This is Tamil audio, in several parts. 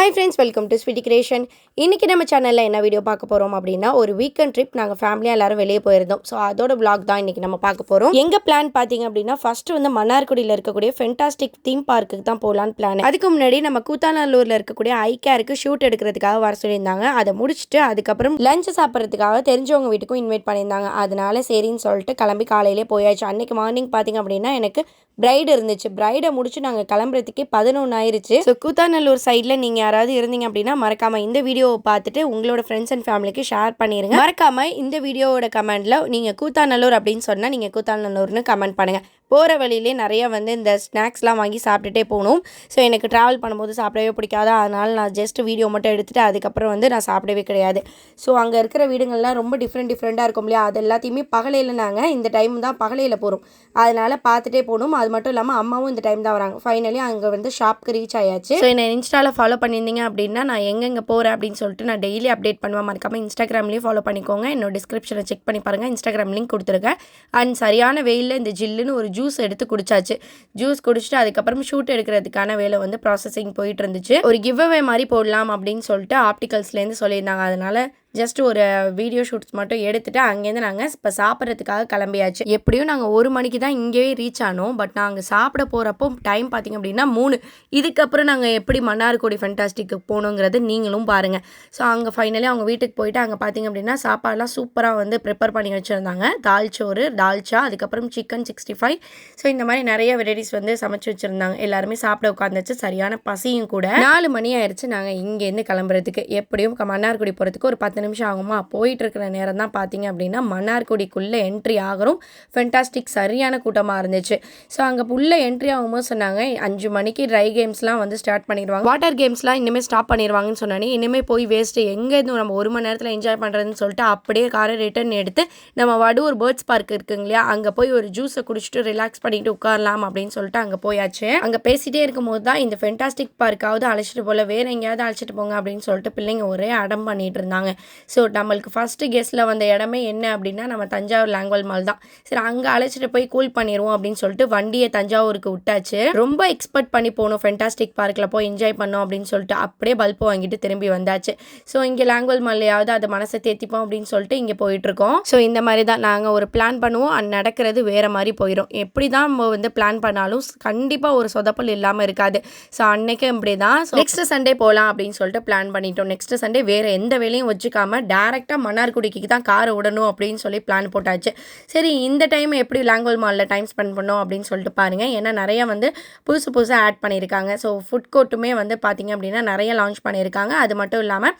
Hi friends, welcome to Sweetie Creation. இன்னைக்கு நம்ம சேனல்ல என்ன வீடியோ பார்க்க போறோம் அப்படின்னா ஒரு வீக்கெண்ட் ட்ரிப் நாங்க ஃபேமிலியா எல்லாரும் வெளியே போயிருந்தோம். ஸோ அதோட vlog தான் இன்னைக்கு நம்ம பார்க்க போறோம். எங்க பிளான் பார்த்தீங்க அப்படின்னா ஃபர்ஸ்ட் வந்து மன்னார்குடியில் இருக்கக்கூடிய ஃபென்டாஸ்டிக் தீம் பார்க்குக்கு தான் போகலான்னு பிளான். அதுக்கு முன்னாடி நம்ம கூத்தாநல்லூர்ல இருக்கக்கூடிய ஐகேருக்கு ஷூட் எடுக்கிறதுக்காக வர சொல்லியிருந்தாங்க. அதை முடிச்சுட்டு அதுக்கப்புறம் லஞ்ச் சாப்பிட்றதுக்காக தெரிஞ்சவங்க வீட்டுக்கும் இன்வைட் பண்ணியிருந்தாங்க. அதனால சரின்னு சொல்லிட்டு கிளம்பி காலையிலே போயாச்சு. அன்னைக்கு மார்னிங் பார்த்தீங்க அப்படின்னா எனக்கு பிரைடு இருந்துச்சு. பிரைடை முடிச்சு நாங்கள் கிளம்புறதுக்கே 11 ஆயிடுச்சு. ஸோ கூத்தாநல்லூர் சைடில் நீங்கள் யாராவது இருந்தீங்க அப்படின்னா மறக்காமல் இந்த வீடியோவை பார்த்துட்டு உங்களோட ஃப்ரெண்ட்ஸ் அண்ட் ஃபேமிலிக்கு ஷேர் பண்ணிடுங்க. மறக்காமல் இந்த வீடியோவோட கமெண்ட்டில் நீங்கள் கூத்தாநல்லூர் அப்படின்னு சொன்னால் நீங்கள் கூத்தாநல்லூர்னு கமெண்ட் பண்ணுங்கள். போகிற வழியிலே நிறைய வந்து இந்த ஸ்நாக்ஸ்லாம் வாங்கி சாப்பிட்டுட்டே போகணும். ஸோ எனக்கு ட்ராவல் பண்ணும்போது சாப்பிடவே பிடிக்காது. அதனால் நான் ஜஸ்ட் வீடியோ மட்டும் எடுத்துகிட்டு அதுக்கப்புறம் வந்து நான் சாப்பிடவே கிடையாது. ஸோ அங்கே இருக்கிற வீடுங்கள்லாம் ரொம்ப டிஃப்ரெண்ட்டாக இருக்கும் இல்லையா, அது எல்லாத்தையுமே பகலையில் நாங்கள் இந்த டைம் தான் பகலையில் போகிறோம். அதனால் பார்த்துட்டே போகணும். அது மட்டும் இல்லாமல் அம்மாவும் இந்த டைம் தான் வராங்க. ஃபைனலி அங்கே வந்து ஷாப்க்கு ரீச் ஆயாச்சு. ஸோ என்னை இன்ஸ்டாவில் ஃபாலோ பண்ணியிருந்தீங்க அப்படின்னா நான் எங்கெங்கே போகிறேன் அப்படின்னு சொல்லிட்டு நான் டெய்லி அப்டேட் பண்ணுவேன். மறக்காமல் இன்ஸ்டாகிராம்லேயும் ஃபாலோ பண்ணிக்கோங்க. என்னோட டிஸ்கிரிப்ஷனை செக் பண்ணி பாருங்கள். இன்ஸ்டாகிராம் லிங்க் கொடுத்துருக்கேன். அண்ட் சரியான வெயிலில் இந்த ஜில்லுன்னு ஒரு ஜூஸ் எடுத்து குடிச்சாச்சு. ஜூஸ் குடிச்சிட்டு அதுக்கப்புறம் ஷூட் எடுக்கிறதுக்கான வேலை வந்து ப்ராசஸிங் போயிட்டு இருந்துச்சு. ஒரு கிவ் அவே மாதிரி போடலாம் அப்படின்னு சொல்லிட்டு ஆப்டிகல்ஸ்லேருந்து சொல்லியிருந்தாங்க. அதனால ஜஸ்ட் ஒரு வீடியோ ஷூட்ஸ் மட்டும் எடுத்துகிட்டு அங்கேருந்து நாங்கள் இப்போ சாப்பிட்றதுக்காக கிளம்பியாச்சு. எப்படியும் நாங்கள் 1 மணிக்கு தான் இங்கேயே ரீச் ஆனோம். பட் நாங்கள் சாப்பிட போகிறப்போ டைம் பார்த்திங்க அப்படின்னா 3. இதுக்கப்புறம் நாங்கள் எப்படி மன்னார்குடி ஃபென்டாஸ்டிக்கு போகணுங்கிறது நீங்களும் பாருங்கள். ஸோ அங்கே ஃபைனலி அவங்க வீட்டுக்கு போயிட்டு அங்கே பார்த்திங்க அப்படின்னா சாப்பாடெலாம் சூப்பராக வந்து ப்ரிப்பேர் பண்ணி வச்சுருந்தாங்க. தால்ச்சோறு, தால்ச்சா, அதுக்கப்புறம் சிக்கன் 65. ஸோ இந்த மாதிரி நிறைய வெரைட்டிஸ் வந்து சமைச்சு வச்சுருந்தாங்க. எல்லாருமே சாப்பிட உட்காந்துச்சு. சரியான பசியும் கூட. 4 மணி ஆயிடுச்சு நாங்கள் இங்கேருந்து கிளம்புறதுக்கு. எப்படியும் மன்னார்குடி போகிறதுக்கு ஒரு 10 நிமிஷம் ஆகுமா. போயிட்டு இருக்கிற நேரம் தான் பார்த்தீங்க அப்படின்னா மன்னார்குடிக்குள்ளே என்ட்ரி ஆகிறோம். ஃபென்டாஸ்டிக் சரியான கூட்டமாக இருந்துச்சு. ஸோ அங்கே உள்ளே என்ட்ரி ஆகும்போது சொன்னாங்க 5 மணிக்கு ட்ரை கேம்ஸ்லாம் வந்து ஸ்டார்ட் பண்ணிடுவாங்க. வாட்டர் கேம்ஸ்லாம் இனிமேல் ஸ்டாப் பண்ணிடுவாங்கன்னு சொன்னாங்க. இனிமேல் போய் வேஸ்ட்டு எங்கே இருந்து நம்ம 1 மணி நேரத்தில் என்ஜாய் பண்ணுறதுன்னு சொல்லிட்டு அப்படியே காரை ரிட்டர்ன் எடுத்து நம்ம வடூர் பேர்ட்ஸ் பார்க் இருக்குங்க இல்லையா, அங்கே போய் ஒரு ஜூஸை குடிச்சிட்டு ரிலாக்ஸ் பண்ணிட்டு உட்காரலாம் அப்படின்னு சொல்லிட்டு அங்கே போயாச்சு. அங்கே பேசிகிட்டே இருக்கும்போது தான் இந்த ஃபென்டாஸ்டிக் பார்க்காவது அழைச்சிட்டு போகல, வேறு எங்கேயாவது அழைச்சிட்டு போங்க அப்படின்னு சொல்லிட்டு பிள்ளைங்க ஒரே அடம் பண்ணிட்டு இருந்தாங்க. ஸோ நம்மளுக்கு ஃபஸ்ட்டு கெஸ்ட்டில் வந்த இடமே என்ன அப்படின்னா நம்ம தஞ்சாவூர் லாங்குவல் மால் தான். சரி அங்கே அழைச்சிட்டு போய் கூல் பண்ணிடுவோம் அப்படின்னு சொல்லிட்டு வண்டியை தஞ்சாவூருக்கு விட்டாச்சு. ரொம்ப எக்ஸ்பெக்ட் பண்ணி போகணும் ஃபென்டாஸ்டிக் பார்க்கில் போய் என்ஜாய் பண்ணோம் அப்படின்னு சொல்லிட்டு அப்படியே பல்பு வாங்கிட்டு திரும்பி வந்தாச்சு. ஸோ இங்கே லாங்குவல் மால்லையாவது அதை மனசை தேத்திப்போம் அப்படின்னு சொல்லிட்டு இங்கே போயிட்டுருக்கோம். ஸோ இந்த மாதிரி தான் நாங்கள் ஒரு பிளான் பண்ணுவோம், அது நடக்கிறது வேறு மாதிரி போயிடும். எப்படி தான் நம்ம வந்து பிளான் பண்ணாலும் கண்டிப்பாக ஒரு சொதப்பல் இல்லாமல் இருக்காது. ஸோ அன்னைக்கு இப்படி தான். ஸோ நெக்ஸ்ட் சண்டே போகலாம் அப்படின்னு சொல்லிட்டு பிளான் பண்ணிட்டோம். நெக்ஸ்ட் சண்டே வேறு எந்த வேலையும் வச்சுக்காம டேரெக்டாக மன்னார்குடிக்கு தான் காரை விடணும் அப்படின்னு சொல்லி பிளான் போட்டாச்சு. சரி இந்த டைம் எப்படி லாங்குவல் மாலில் டைம் ஸ்பெண்ட் பண்ணோம் அப்படின்னு சொல்லிட்டு பாருங்கள். ஏன்னா நிறைய வந்து புதுசாக ஆட் பண்ணியிருக்காங்க. ஸோ ஃபுட் கோர்ட்டுமே வந்து பார்த்திங்க அப்படின்னா நிறைய லான்ச் பண்ணியிருக்காங்க. அது மட்டும் இல்லாமல்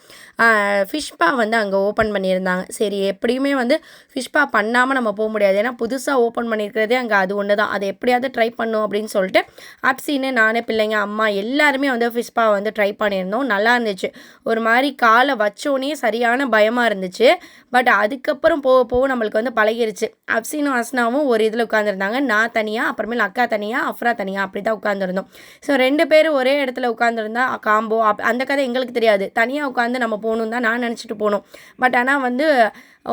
ஃபிஷ்பா வந்து அங்கே ஓப்பன் பண்ணியிருந்தாங்க. சரி எப்படியுமே வந்து ஃபிஷ்பா பண்ணாமல் நம்ம போக முடியாது. ஏன்னா புதுசாக ஓப்பன் பண்ணியிருக்கிறதே அங்கே அது ஒன்று தான். அதை எப்படியாவது ட்ரை பண்ணோம் அப்படின்னு சொல்லிட்டு அப்சின்னு நானே பிள்ளைங்க அம்மா எல்லாருமே வந்து ஃபிஷ்பா வந்து ட்ரை பண்ணியிருந்தோம். நல்லா இருந்துச்சு. ஒரு மாதிரி காலை வச்சோன்னே சரியான பயமாக இருந்துச்சு. பட் அதுக்கப்புறம் போக போக நம்மளுக்கு வந்து பழகிருச்சு. அப்சினும் அஸ்னாவும் ஒரு இதில் உட்காந்துருந்தாங்க. நான் தனியாக, அப்புறமேல் அக்கா தனியாக, அஃப்ரா தனியாக, அப்படி தான் உட்காந்துருந்தோம். ஸோ 2 பேரும் ஒரே இடத்துல உட்காந்துருந்தா காம்போ அந்த கதை எங்களுக்கு தெரியாது. தனியாக உட்காந்து நம்ம போகணும் தான் நான் நினச்சிட்டு போனோம். பட் ஆனால் வந்து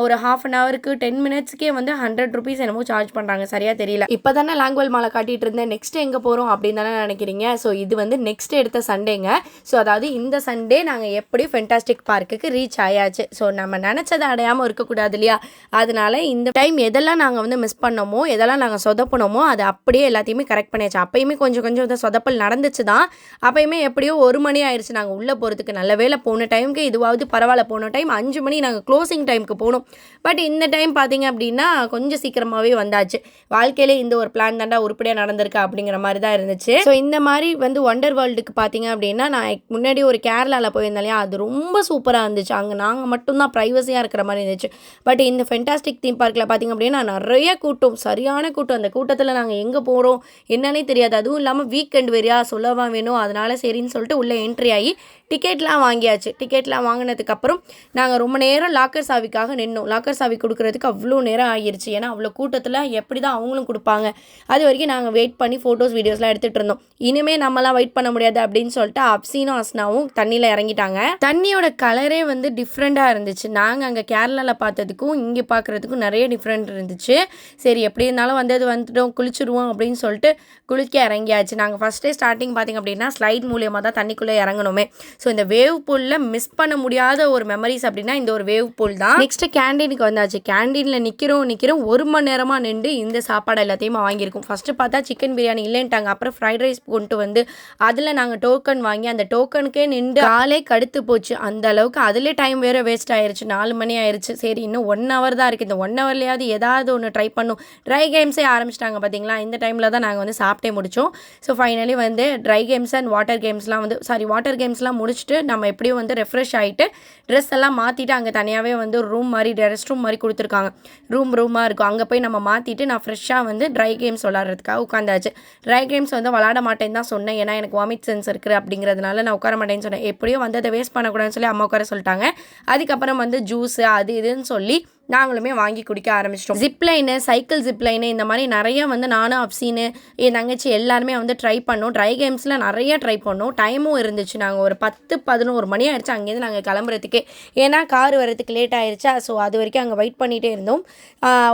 ஒரு 1/2 ஹவருக்கு 10 மினிட்ஸ்க்கே வந்து 100 rupees என்னமோ சார்ஜ் பண்ணுறாங்க. சரியாக தெரியல. இப்போ தானே லாங்குவல் மாலை காட்டிகிட்டு இருந்தேன். நெக்ஸ்ட் எங்கே போகிறோம் அப்படின்னு தானே நினைக்கிறீங்க. ஸோ இது வந்து நெக்ஸ்ட் எடுத்த சண்டேங்க. ஸோ அதாவது இந்த சண்டே நாங்கள் எப்படி ஃபென்டாஸ்டிக் பார்க்குக்கு ரீச் ஆயாச்சு. ஸோ நம்ம நினச்சதை அடையாமல் இருக்கக்கூடாது இல்லையா, அதனால இந்த டைம் எதெல்லாம் நாங்கள் வந்து மிஸ் பண்ணோமோ, எதெல்லாம் நாங்கள் சொதப்பினோமோ அதை அப்படியே எல்லாத்தையுமே கரெக்ட் பண்ணியாச்சு. அப்பயுமே கொஞ்சம் சொதப்பல் நடந்துச்சு தான். அப்பயுமே எப்படியோ 1 மணி ஆயிடுச்சு நாங்கள் உள்ளே போகிறதுக்கு. நல்ல வேலை போன டைமுக்கு இதுவாவது பரவாயில்ல. போன டைம் 5 மணி நாங்கள் க்ளோசிங் டைமுக்கு போனோம். பட் இந்த டைம் பார்த்தீங்க அப்படின்னா கொஞ்சம் சீக்கிரமாகவே வந்தாச்சு. வாழ்க்கையிலே இந்த ஒரு பிளான் தாண்டா உருப்படியாக நடந்திருக்கு அப்படிங்கிற மாதிரி தான் இருந்துச்சு. ஸோ இந்த மாதிரி வந்து ஒண்டர் வேர்ல்டுக்கு பார்த்தீங்க அப்படின்னா நான் முன்னாடி ஒரு கேரளாவில் போயிருந்தேன் இல்லையா, அது ரொம்ப சூப்பராக இருந்துச்சு. அங்கே நாங்கள் மட்டும்தான் ப்ரைவசியாக இருக்கிற மாதிரி இருந்துச்சு. பட் இந்த ஃபென்டாஸ்டிக் தீம் பார்க்கில் பார்த்தீங்க அப்படின்னா நிறைய கூட்டம், சரியான கூட்டம். அந்த கூட்டத்தில் நாங்கள் எங்கே போகிறோம் என்னன்னே தெரியாது. அதுவும் இல்லாமல் வீக்கெண்ட் வேறையா சொல்லவா வேணும். அதனால சரின்னு சொல்லிட்டு உள்ளே என்ட்ரி ஆகி டிக்கெட்லாம் வாங்கியாச்சு. டிக்கெட்லாம் வாங்கினதுக்கப்புறம் நாங்கள் ரொம்ப நேரம் லாக்கர் சாவிக்காக நின்னோம். லாக்கர் சாவி கொடுக்குறதுக்கு அவ்வளோ நேரம் ஆகிருச்சு. ஏன்னா அவ்வளோ கூட்டத்தில் எப்படி தான் அவங்களும் கொடுப்பாங்க. அது வரைக்கும் நாங்கள் வெயிட் பண்ணி ஃபோட்டோஸ் வீடியோஸ்லாம் எடுத்துகிட்டு இருந்தோம். இனிமேல் நம்மலாம் வெயிட் பண்ண முடியாது அப்படின்னு சொல்லிட்டு அப்சினும் அஸ்னாவும் தண்ணியில் இறங்கிட்டாங்க. தண்ணியோட கலரே வந்து டிஃப்ரெண்ட்டாக இருந்துச்சு. நாங்கள் அங்கே கேரளாவில் பார்த்ததுக்கும் இங்கே பார்க்குறதுக்கும் நிறைய டிஃப்ரெண்ட் இருந்துச்சு. சரி எப்படி இருந்தாலும் வந்துட்டோம் குளிச்சுருவோம் அப்படின்னு சொல்லிட்டு குளிக்க இறங்கியாச்சு. நாங்கள் ஃபஸ்ட்டே ஸ்டார்டிங் பார்த்திங்க அப்படின்னா ஸ்லைட் மூலியமாக தான் தண்ணிக்குள்ளே இறங்கணுமே. ஸோ இந்த வேவ் பூலில் மிஸ் பண்ண முடியாத ஒரு மெமரிஸ் அப்படின்னா இந்த ஒரு வேவ் பூல் தான். நெக்ஸ்ட் கேண்டீனுக்கு வந்தாச்சு. கேண்டீனில் நிற்கிறோம் 1 மணி நேரமாக நின்று இந்த சாப்பாடு எல்லாத்தையும் வாங்கியிருக்கோம். ஃபஸ்ட்டு பார்த்தா சிக்கன் பிரியாணி இல்லைன்ட்டாங்க. அப்புறம் ஃப்ரைட் ரைஸ் கொண்டு வந்து அதில் நாங்கள் டோக்கன் வாங்கி அந்த டோக்கனுக்கே நின்று காலே கடுத்து போச்சு. அந்த அளவுக்கு அதிலே டைம் வேறு வேஸ்ட் ஆயிடுச்சு. 4 மணி ஆயிடுச்சு. சரி இன்னும் 1 hour தான் இருக்குது. இந்த 1 hourலையாவது ஏதாவது ஒன்று ட்ரை பண்ணும். ட்ரை கேம்ஸே ஆரம்பிச்சிட்டாங்க பார்த்தீங்களா. இந்த டைமில் தான் நாங்கள் வந்து சாப்பிட்டே முடித்தோம். ஸோ ஃபைனலி வந்து ட்ரை கேம்ஸ் அண்ட் வாட்டர் கேம்ஸ்லாம் வந்து வாட்டர் கேம்ஸ்லாம் முடிச்சுட்டு நம்ம எப்படியும் வந்து ரெஃப்ரெஷ் ஆகிட்டு ட்ரெஸ் எல்லாம் மாற்றிட்டு அங்கே தனியாகவே வந்து ரூம் மாதிரி ரெஸ்ட் ரூம் மாதிரி கொடுத்துருக்காங்க. ரூமாக இருக்கும். அங்கே போய் நம்ம மாற்றிட்டு நான் ஃப்ரெஷ்ஷாக வந்து ட்ரை கேம்ஸ் விளாட்றதுக்காக உட்காந்தாச்சு. ட்ரை கேம்ஸ் வந்து விளாட மாட்டேன்னு தான் சொன்னேன். ஏன்னா எனக்கு வாமிட் சென்ஸ் இருக்குது அப்படிங்கிறதுனால நான் உட்கார மாட்டேன்னு சொன்னேன். எப்படியோ வந்து அதை வேஸ்ட் பண்ணக்கூடாதுன்னு சொல்லி அம்மா உட்கார சொல்லிட்டாங்க. அதுக்கப்புறம் வந்து ஜூஸு அது இதுன்னு சொல்லி நாங்களுமே வாங்கி குடிக்க ஆரம்பிச்சிட்டோம். ஜிப்லைனு, சைக்கிள் ஜிப்லைனு இந்த மாதிரி நிறைய வந்து நானும் அப்சீனு என் தங்கச்சி எல்லாருமே வந்து ட்ரை பண்ணோம். ட்ரை கேம்ஸில் நிறைய ட்ரை பண்ணோம். டைமும் இருந்துச்சு. நாங்கள் ஒரு 10-11 மணி ஆயிடுச்சு அங்கேருந்து நாங்கள் கிளம்புறதுக்கே. ஏன்னா கார் வரதுக்கு லேட் ஆயிடுச்சா. ஸோ அது வரைக்கும் அங்கே வெயிட் பண்ணிகிட்டே இருந்தோம்.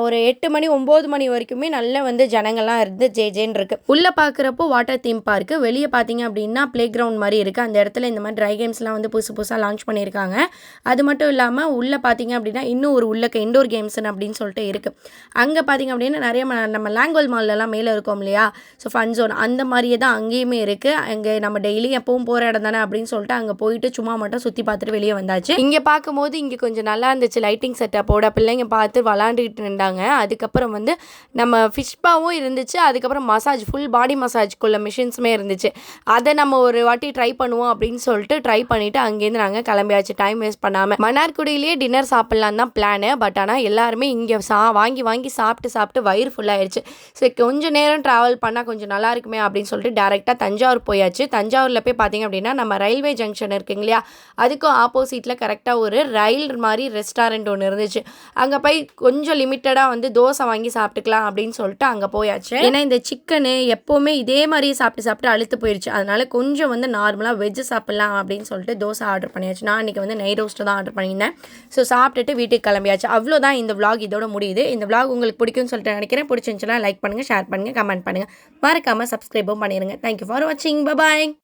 ஒரு 8 மணி 9 மணி வரைக்குமே நல்ல வந்து ஜனங்கள்லாம் இருந்து ஜேன்னு இருக்குது. உள்ளே பார்க்குறப்போ வாட்டர் தீம் பார்க்கு, வெளியே பார்த்தீங்க அப்படின்னா ப்ளே கிரவுண்ட் மாதிரி இருக்குது. அந்த இடத்துல இந்த மாதிரி ட்ரை கேம்ஸ்லாம் வந்து புதுசாக லான்ச் பண்ணியிருக்காங்க. அது மட்டும் இல்லாமல் உள்ளே பார்த்தீங்க அப்படின்னா இன்னும் ஒரு உள்ள இண்டோர் கேம்ஸ்னு அப்படின்னு சொல்லிட்டு இருக்குது. அங்கே பார்த்திங்க அப்படின்னா நிறைய நம்ம லாங்கோல் மால்லலாம் மேலே இருக்கோம் இல்லையா. ஸோ ஃபன் ஜோன் அந்த மாதிரியே தான் அங்கேயுமே இருக்குது. அங்கே நம்ம டெய்லி எப்பவும் போகிற இடம் தானே அப்படின்னு சொல்லிட்டு அங்கே போயிட்டு சும்மா மட்டும் சுற்றி பார்த்துட்டு வெளியே வந்தாச்சு. இங்கே பார்க்கும்போது இங்கே கொஞ்சம் நல்லா இருந்துச்சு. லைட்டிங் செட்டப்போட பிள்ளைங்க பார்த்து விளாண்டுக்கிட்டு இருந்தாங்க. அதுக்கப்புறம் வந்து நம்ம ஃபிஷ்பாவும் இருந்துச்சு. அதுக்கப்புறம் மசாஜ் ஃபுல் பாடி மசாஜ்க்குள்ள மிஷின்ஸுமே இருந்துச்சு. அதை நம்ம ஒரு வாட்டி ட்ரை பண்ணுவோம் அப்படின்னு சொல்லிட்டு ட்ரை பண்ணிவிட்டு அங்கேருந்து நாங்கள் கிளம்பியாச்சு டைம் வேஸ்ட் பண்ணாமல். மன்னார்குடியிலேயே டின்னர் சாப்பிட்லான்னு தான் பிளானு. பட் ஆனால் எல்லாருமே இங்கே வாங்கி சாப்பிட்டு வயிறு ஃபுல்லாகிடுச்சு. சரி கொஞ்சம் நேரம் ட்ராவல் பண்ணால் கொஞ்சம் நல்லா இருக்குமே அப்படின்னு சொல்லிட்டு டேரெக்டாக தஞ்சாவூர் போயாச்சு. தஞ்சாவூரில் போய் பார்த்திங்க அப்படின்னா நம்ம ரயில்வே ஜங்ஷன் இருக்குங்க இல்லையா, அதுக்கும் ஆப்போசிட்டில் கரெக்டாக ஒரு ரயில் மாதிரி ரெஸ்டாரண்ட் ஒன்று இருந்துச்சு. அங்கே போய் கொஞ்சம் லிமிட்டடாக வந்து தோசை வாங்கி சாப்பிட்டுக்கலாம் அப்படின்னு சொல்லிட்டு அங்கே போயாச்சு. ஏன்னா இந்த சிக்கனு எப்போவுமே இதே மாதிரியே சாப்பிட்டு அழுத்து போயிடுச்சு. அதனால கொஞ்சம் வந்து நார்மலாக வெஜ்ஜு சாப்பிட்லாம் அப்படின்னு சொல்லிட்டு தோசை ஆர்டர் பண்ணியாச்சு. நான் இன்றைக்கி வந்து நெய் ரோஸ்ட்டு தான் ஆர்டர் பண்ணியிருந்தேன். ஸோ சாப்பிட்டுட்டு வீட்டுக்கு கிளம்பியாச்சு. அவ்வளோதான் இந்த vlog இதோட முடியுது. இந்த vlog உங்களுக்கு பிடிக்கும்னு சொல்லிட்டு நினைக்கிறேன். பிடிச்சிருந்துச்சுன்னா லைக் பண்ணுங்கள், ஷேர் பண்ணுங்கள், கமெண்ட் பண்ணுங்கள். மறக்காமல் சப்ஸ்கிரைபும் பண்ணிடுங்க. தேங்க்யூ ஃபார் வாட்சிங். Bye bye.